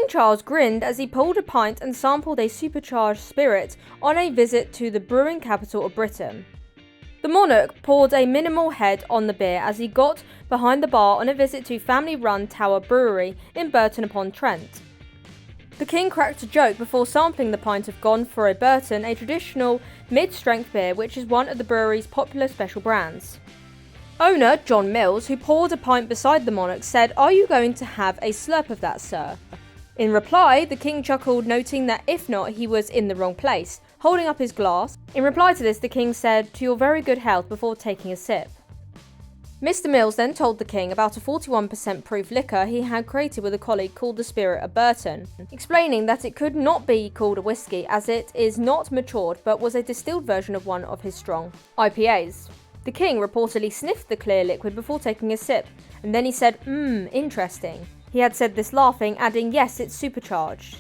Charles grinned as he pulled a pint and sampled a supercharged spirit on a visit to the brewing capital of Britain. The monarch poured a minimal head on the beer as he got behind the bar on a visit to family-run Tower Brewery in Burton-upon-Trent. The king cracked a joke before sampling the pint of Gone for a Burton, a traditional mid-strength beer which is one of the brewery's popular special brands. Owner John Mills, who poured a pint beside the monarch, said, "Are you going to have a slurp of that, sir?" In reply, the king chuckled, noting that if not, he was in the wrong place, holding up his glass. In reply to this, the king said, "To your very good health," before taking a sip. Mr. Mills then told the king about a 41% proof liquor he had created with a colleague called the Spirit of Burton, explaining that it could not be called a whiskey as it is not matured but was a distilled version of one of his strong IPAs. The king reportedly sniffed the clear liquid before taking a sip, and then he said, interesting." He had said this laughing, adding, "Yes, it's supercharged."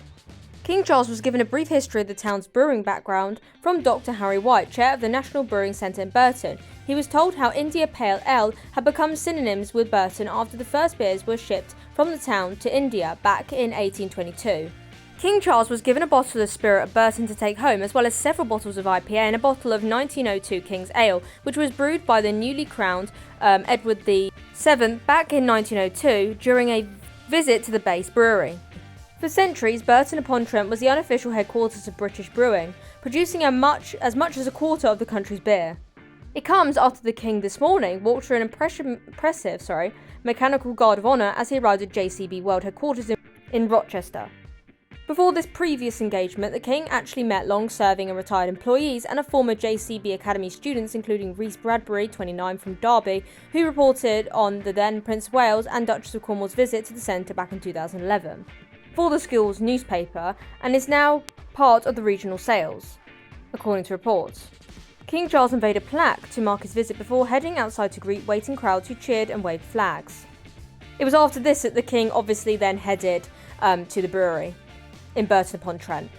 King Charles was given a brief history of the town's brewing background from Dr. Harry White, chair of the National Brewing Centre in Burton. He was told how India Pale Ale had become synonyms with Burton after the first beers were shipped from the town to India back in 1822. King Charles was given a bottle of Spirit of Burton to take home, as well as several bottles of IPA and a bottle of 1902 King's Ale, which was brewed by the newly crowned Edward VII back in 1902 during a visit to the base brewery. For centuries, Burton-upon-Trent was the unofficial headquarters of British brewing, producing as much as a quarter of the country's beer. It comes after the king this morning walked through an impressive mechanical guard of honour as he arrived at JCB World Headquarters in Rochester. Before this previous engagement, the king actually met long-serving and retired employees and a former JCB Academy students, including Rhys Bradbury, 29, from Derby, who reported on the then Prince of Wales and Duchess of Cornwall's visit to the centre back in 2011. For the school's newspaper, and is now part of the regional sales, according to reports. King Charles unveiled a plaque to mark his visit before heading outside to greet waiting crowds who cheered and waved flags. It was after this that the king obviously then headed to the brewery in Burton-upon-Trent.